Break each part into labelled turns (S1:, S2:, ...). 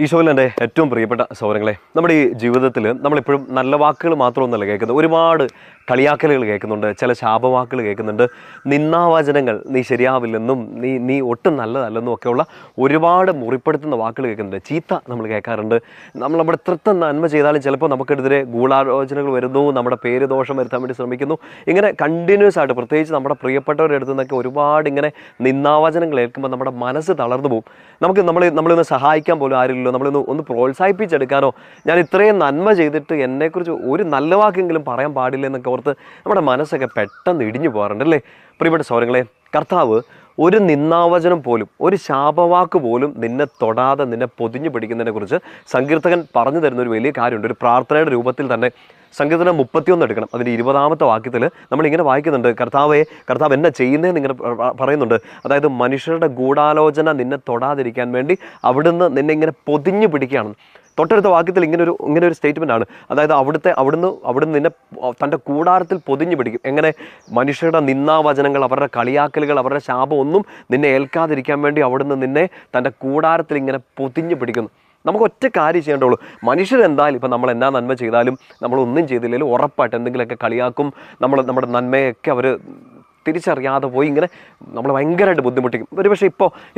S1: ഈശോയിൽ എൻ്റെ ഏറ്റവും പ്രിയപ്പെട്ട സഹോദരങ്ങളെ, നമ്മുടെ ഈ ജീവിതത്തിൽ നമ്മളെപ്പോഴും നല്ല വാക്കുകൾ മാത്രമൊന്നുമല്ല കേൾക്കുന്നത്. ഒരുപാട് കളിയാക്കലുകൾ കേൾക്കുന്നുണ്ട്, ചില ശാപവാക്കുകൾ കേൾക്കുന്നുണ്ട്, നിന്ദാവചനങ്ങൾ, നീ ശരിയാവില്ലെന്നും നീ ഒട്ടും നല്ലതല്ലെന്നും ഒക്കെയുള്ള ഒരുപാട് മുറിപ്പെടുത്തുന്ന വാക്കുകൾ കേൾക്കുന്നുണ്ട്. ചീത്ത നമ്മൾ കേൾക്കാറുണ്ട്. നമ്മുടെ എത്ര നന്മ ചെയ്താലും ചിലപ്പോൾ നമുക്കെതിരെ ഗൂഢാലോചനകൾ വരുന്നു, നമ്മുടെ പേര് ദോഷം വരുത്താൻ വേണ്ടി ശ്രമിക്കുന്നു. ഇങ്ങനെ കണ്ടിന്യൂസ് ആയിട്ട്, പ്രത്യേകിച്ച് നമ്മുടെ പ്രിയപ്പെട്ടവരുടെ അടുത്തു നിന്നൊക്കെ ഒരുപാട് ഇങ്ങനെ നിന്ദാവചനങ്ങൾ കേൾക്കുമ്പോൾ നമ്മുടെ മനസ്സ് തളർന്നു പോകും. നമ്മളിന്ന് സഹായിക്കാൻ പോലും ആരില്ലല്ലോ, ഒന്ന് പ്രോത്സാഹിപ്പിച്ചെടുക്കാനോ, ഞാൻ ഇത്രയും നന്മ ചെയ്തിട്ട് എന്നെക്കുറിച്ച് ഒരു നല്ല വാക്കെങ്കിലും പറയാൻ പാടില്ല എന്നൊക്കെ ഓർത്ത് നമ്മുടെ മനസ്സൊക്കെ പെട്ടെന്ന് ഇടിഞ്ഞു പോകാറുണ്ട് അല്ലേ? പ്രിയപ്പെട്ട സഹോദരങ്ങളെ, കർത്താവ് ഒരു നിന്ദാവചനം പോലും, ഒരു ശാപവാക്ക് പോലും നിന്നെ തൊടാതെ നിന്നെ പൊതിഞ്ഞു പിടിക്കുന്നതിനെ കുറിച്ച് സങ്കീർത്തകൻ പറഞ്ഞു തരുന്ന ഒരു വലിയ കാര്യമുണ്ട്. ഒരു പ്രാർത്ഥനയുടെ രൂപത്തിൽ തന്നെ സങ്കീർത്തനം 31 എടുക്കണം. അതിൻ്റെ 20-ാമത്തെ വാക്യത്തിൽ നമ്മളിങ്ങനെ വായിക്കുന്നുണ്ട്, കർത്താവ് എന്നാ ചെയ്യുന്നതെന്ന് ഇങ്ങനെ പറയുന്നുണ്ട്. അതായത് മനുഷ്യരുടെ ഗൂഢാലോചന നിന്നെ തൊടാതിരിക്കാൻ വേണ്ടി അവിടുന്ന് നിന്നെ ഇങ്ങനെ പൊതിഞ്ഞു പിടിക്കുകയാണ്. തൊട്ടടുത്ത വാക്യത്തിൽ ഇങ്ങനെ ഒരു സ്റ്റേറ്റ്മെൻ്റ് ആണ്. അതായത് അവിടുന്ന് നിന്നെ തൻ്റെ കൂടാരത്തിൽ പൊതിഞ്ഞു പിടിക്കും. എങ്ങനെ? മനുഷ്യരുടെ നിന്ദാവചനങ്ങൾ, അവരുടെ കളിയാക്കലുകൾ, അവരുടെ ശാപം ഒന്നും നിന്നെ ഏൽക്കാതിരിക്കാൻ വേണ്ടി അവിടുന്ന് നിന്നെ തൻ്റെ കൂടാരത്തിൽ ഇങ്ങനെ പൊതിഞ്ഞു പിടിക്കുന്നു. നമുക്ക് ഒറ്റ കാര്യം ചെയ്യേണ്ടുള്ളൂ. മനുഷ്യരെന്തായാലും ഇപ്പം നമ്മൾ എന്നാ നന്മ ചെയ്താലും, നമ്മളൊന്നും ചെയ്തില്ലെങ്കിലും ഉറപ്പായിട്ട് എന്തെങ്കിലുമൊക്കെ കളിയാക്കും. നമ്മുടെ നന്മയൊക്കെ അവർ തിരിച്ചറിയാതെ പോയി ഇങ്ങനെ നമ്മൾ ഭയങ്കരമായിട്ട് ബുദ്ധിമുട്ടിക്കും. ഒരുപക്ഷെ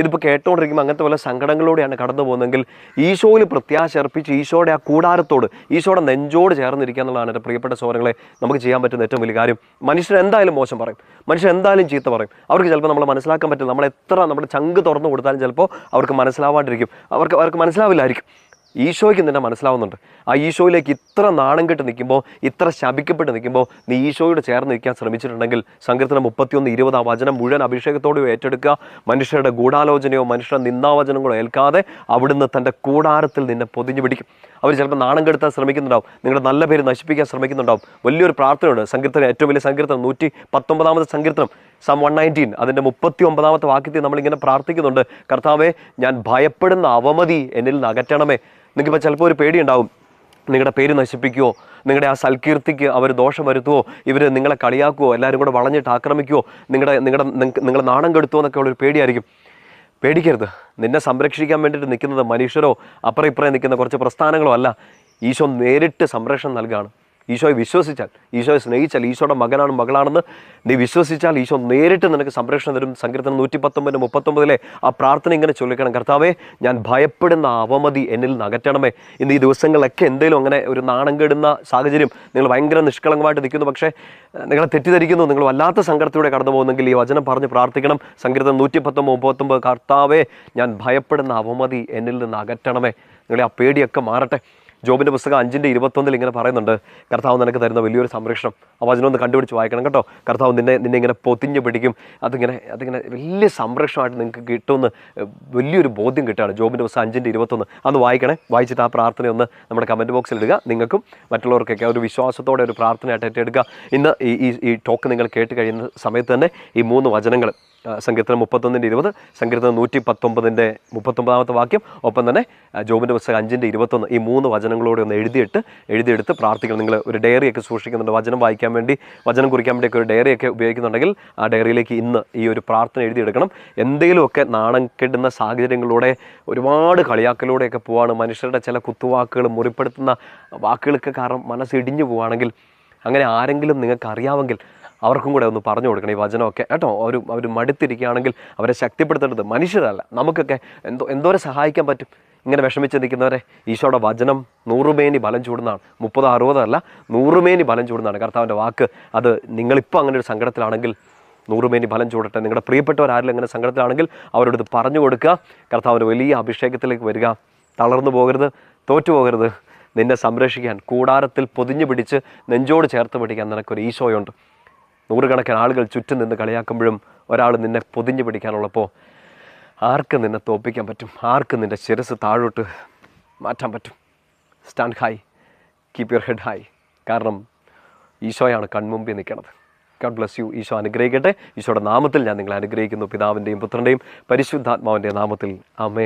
S1: ഇതിപ്പോൾ കേട്ടുകൊണ്ടിരിക്കുമ്പോൾ അങ്ങനത്തെ പല സങ്കടങ്ങളിലൂടെയാണ് കടന്നു പോകുന്നതെങ്കിൽ ഈശോയിൽ പ്രത്യാശ അർപ്പിച്ച് ഈശോയുടെ ആ കൂടാരത്തോട്, ഈശോയുടെ നെഞ്ചോട് ചേർന്നിരിക്കുക എന്നുള്ളതാണ് എൻ്റെ പ്രിയപ്പെട്ട സഹോദരങ്ങളെ നമുക്ക് ചെയ്യാൻ പറ്റുന്ന ഏറ്റവും വലിയ കാര്യം. മനുഷ്യരെന്തായാലും മോശം പറയും, മനുഷ്യരെന്തായാലും ചീത്ത പറയും. അവർക്ക് ചിലപ്പോൾ നമ്മൾ മനസ്സിലാക്കാൻ പറ്റില്ല. നമ്മുടെ ചങ്ക് തുറന്നു കൊടുത്താലും ചിലപ്പോൾ അവർക്ക് മനസ്സിലാവാണ്ടിരിക്കും, അവർക്ക് മനസ്സിലാവില്ലായിരിക്കും. ഈശോയ്ക്ക് നിന്നെ മനസ്സിലാവുന്നുണ്ട്. ആ ഈശോയിലേക്ക് ഇത്ര നാണം കെട്ട് നിൽക്കുമ്പോൾ, ഇത്ര ശപിക്കപ്പെട്ട് നിൽക്കുമ്പോൾ നീ ഈശോയോട് ചേർന്ന് നിൽക്കാൻ ശ്രമിച്ചിട്ടുണ്ടെങ്കിൽ സങ്കീർത്തനം 31:20 ആ വചനം മുഴുവൻ അഭിഷേകത്തോട് ഏറ്റെടുക്കുക. മനുഷ്യരുടെ ഗൂഢാലോചനയോ മനുഷ്യരുടെ നിന്ദാവചനങ്ങളോ ഏൽക്കാതെ അവിടുന്ന് തൻ്റെ കൂടാരത്തിൽ നിന്നെ പൊതിഞ്ഞു പിടിക്കും. അവർ ചിലപ്പോൾ നാണം കെടുത്താൻ ശ്രമിക്കുന്നുണ്ടാവും, നിങ്ങളുടെ നല്ല പേര് നശിപ്പിക്കാൻ ശ്രമിക്കുന്നുണ്ടാവും. വലിയൊരു പ്രാർത്ഥനയുണ്ട്. സങ്കീർത്തനം, ഏറ്റവും വലിയ സങ്കീർത്തനം 119 സങ്കീർത്തനം, Psalm 119, അതിൻ്റെ 39 വാക്യത്തിൽ നമ്മളിങ്ങനെ പ്രാർത്ഥിക്കുന്നുണ്ട്, കർത്താവേ, ഞാൻ ഭയപ്പെടുന്ന അവമതി എന്നിൽ നിന്ന് അകറ്റണമേ. നിങ്ങൾക്കിപ്പോൾ ചിലപ്പോൾ ഒരു പേടിയുണ്ടാവും, നിങ്ങളുടെ പേര് നശിപ്പിക്കുമോ, നിങ്ങളുടെ ആ സൽകീർത്തിക്ക് അവർ ദോഷം വരുത്തുമോ, ഇവർ നിങ്ങളെ കളിയാക്കുമോ, എല്ലാവരും കൂടെ വളഞ്ഞിട്ട് ആക്രമിക്കുമോ, നിങ്ങളെ നാണം കെടുത്തുമോ എന്നൊക്കെ ഉള്ളൊരു പേടിയായിരിക്കും. പേടിക്കരുത്. നിന്നെ സംരക്ഷിക്കാൻ വേണ്ടിയിട്ട് നിൽക്കുന്നത് മനുഷ്യരോ അപ്പുറം ഇപ്പുറം നിൽക്കുന്ന കുറച്ച് പ്രസ്ഥാനങ്ങളോ അല്ല. ഈശോ നേരിട്ട് സംരക്ഷണം നൽകുകയാണ്. ഈശോയെ വിശ്വസിച്ചാൽ, ഈശോയെ സ്നേഹിച്ചാൽ, ഈശോയുടെ മകളാണെന്ന് നീ വിശ്വസിച്ചാൽ ഈശോ നേരിട്ട് നിനക്ക് സംരക്ഷണം തരും. സങ്കീർത്തനം 119:39 ആ പ്രാർത്ഥന ഇങ്ങനെ ചൊല്ലിക്കണം, കർത്താവേ, ഞാൻ ഭയപ്പെടുന്ന അവമതി എന്നിൽ നിന്ന് അകറ്റണമേ. ഇന്ന് ഈ ദിവസങ്ങളിലൊക്കെ എന്തെങ്കിലും അങ്ങനെ ഒരു നാണം കെടുന്ന സാഹചര്യം, നിങ്ങൾ ഭയങ്കര നിഷ്കളങ്കമായിട്ട് നിൽക്കുന്നു, പക്ഷേ നിങ്ങളെ തെറ്റിദ്ധരിക്കുന്നു, നിങ്ങൾ വല്ലാത്ത സങ്കടത്തിലൂടെ കടന്നു പോകുന്നെങ്കിൽ ഈ വചനം പറഞ്ഞ് പ്രാർത്ഥിക്കണം. സങ്കീർത്തനം 119:39, കർത്താവേ, ഞാൻ ഭയപ്പെടുന്ന അവമതി എന്നിൽ നിന്ന് അകറ്റണമേ. നിങ്ങളെ ആ പേടിയൊക്കെ മാറട്ടെ. ജോബിൻ്റെ പുസ്തകം 5:21 ഇങ്ങനെ പറയുന്നുണ്ട്, കർത്താവ് നിനക്ക് തരുന്ന വലിയൊരു സംരക്ഷണം. ആ വചനം ഒന്ന് കണ്ടുപിടിച്ച് വായിക്കണം കേട്ടോ. കർത്താവ് നിന്നെ ഇങ്ങനെ പൊതിഞ്ഞ് പിടിക്കും. അതിങ്ങനെ വലിയ സംരക്ഷണമായിട്ട് നിങ്ങൾക്ക് കിട്ടുമെന്ന് വലിയൊരു ബോധ്യം കിട്ടുകയാണ്. ജോബിൻ്റെ പുസ്തകം 5:21 അന്ന് വായിക്കണേ. വായിച്ചിട്ട് ആ പ്രാർത്ഥന ഒന്ന് നമ്മുടെ കമൻറ്റ് ബോക്സിൽ ഇടുക. നിങ്ങൾക്കും മറ്റുള്ളവർക്കൊക്കെ ഒരു വിശ്വാസത്തോടെ ഒരു പ്രാർത്ഥനയായിട്ട് ഏറ്റെടുക്കുക. ഇന്ന് ഈ ടോക്ക് നിങ്ങൾ കേട്ട് കഴിയുന്ന സമയത്ത് തന്നെ ഈ 3 വചനങ്ങൾ, സങ്കീർത്തനം 31:20, സങ്കീർത്തനം 119:39 വാക്യം, ഒപ്പം തന്നെ ജോബിൻ്റെ പുസ്തകം 5:21, ഈ 3 വചനങ്ങളോടെ ഒന്ന് എഴുതിയെടുത്ത് പ്രാർത്ഥിക്കണം. നിങ്ങൾ ഒരു ഡയറിയൊക്കെ സൂക്ഷിക്കുന്നുണ്ട്, വചനം വായിക്കാൻ വേണ്ടി, വചനം കുറിക്കാൻ വേണ്ടിയൊക്കെ ഒരു ഡയറിയൊക്കെ ഉപയോഗിക്കുന്നുണ്ടെങ്കിൽ ആ ഡയറിയിലേക്ക് ഇന്ന് ഈ ഒരു പ്രാർത്ഥന എഴുതിയെടുക്കണം. എന്തെങ്കിലുമൊക്കെ നാണം കെടുന്ന സാഹചര്യങ്ങളിലൂടെ, ഒരുപാട് കളിയാക്കലൂടെയൊക്കെ പോവാണ്, മനുഷ്യരുടെ ചില കുത്തുവാക്കുകൾ, മുറിപ്പെടുത്തുന്ന വാക്കുകൾക്ക് കാരണം മനസ്സിടിഞ്ഞു പോവുകയാണെങ്കിൽ, അങ്ങനെ ആരെങ്കിലും നിങ്ങൾക്ക് അറിയാമെങ്കിൽ അവർക്കും കൂടെ ഒന്ന് പറഞ്ഞു കൊടുക്കണം ഈ വചനമൊക്കെ കേട്ടോ. അവർ മടുത്തിരിക്കുകയാണെങ്കിൽ അവരെ ശക്തിപ്പെടുത്തേണ്ടത് മനുഷ്യരല്ല, നമുക്കൊക്കെ എന്തോരം സഹായിക്കാൻ പറ്റും. ഇങ്ങനെ വിഷമിച്ച് നിൽക്കുന്നവരെ ഈശോയുടെ വചനം 100 മേനി ബലം ചൂടുന്നതാണ്. 30-60 അല്ല, 100 മേനി ബലം ചൂടുന്നതാണ് കർത്താവിൻ്റെ വാക്ക്. അത് നിങ്ങളിപ്പോൾ അങ്ങനെ ഒരു സങ്കടത്തിലാണെങ്കിൽ 100 മേനി ബലം ചൂടട്ടെ. നിങ്ങളുടെ പ്രിയപ്പെട്ടവരാരെങ്കിലും അങ്ങനെ സങ്കടത്തിലാണെങ്കിൽ അവരോട് ഇത് പറഞ്ഞു കൊടുക്കുക. കർത്താവിൻ്റെ വലിയ അഭിഷേകത്തിലേക്ക് വരിക. തളർന്നു പോകരുത്, തോറ്റു പോകരുത്. നിന്നെ സംരക്ഷിക്കാൻ, കൂടാരത്തിൽ പൊതിഞ്ഞു പിടിച്ച് നെഞ്ചോട് ചേർത്ത് പിടിക്കാൻ നിനക്കൊരു ഈശോയുണ്ട്. 100 കണക്കിന് ആളുകൾ ചുറ്റും നിന്ന് കളിയാക്കുമ്പോഴും ഒരാൾ നിന്നെ പൊതിഞ്ഞു പിടിക്കാനുള്ളപ്പോൾ ആർക്ക് നിന്നെ തോൽപ്പിക്കാൻ പറ്റും? ആർക്ക് നിൻ്റെ ശിരസ് താഴോട്ട് മാറ്റാൻ പറ്റും? Stand high, keep your head high. കാരണം ഈശോയാണ് കൺമുമ്പിൽ നിൽക്കുന്നത്. God bless you. ഈശോ അനുഗ്രഹിക്കട്ടെ. ഈശോയുടെ നാമത്തിൽ ഞാൻ നിങ്ങളെ അനുഗ്രഹിക്കുന്നു. പിതാവിൻ്റെയും പുത്രൻ്റെയും പരിശുദ്ധാത്മാവിൻ്റെ നാമത്തിൽ. ആമേൻ.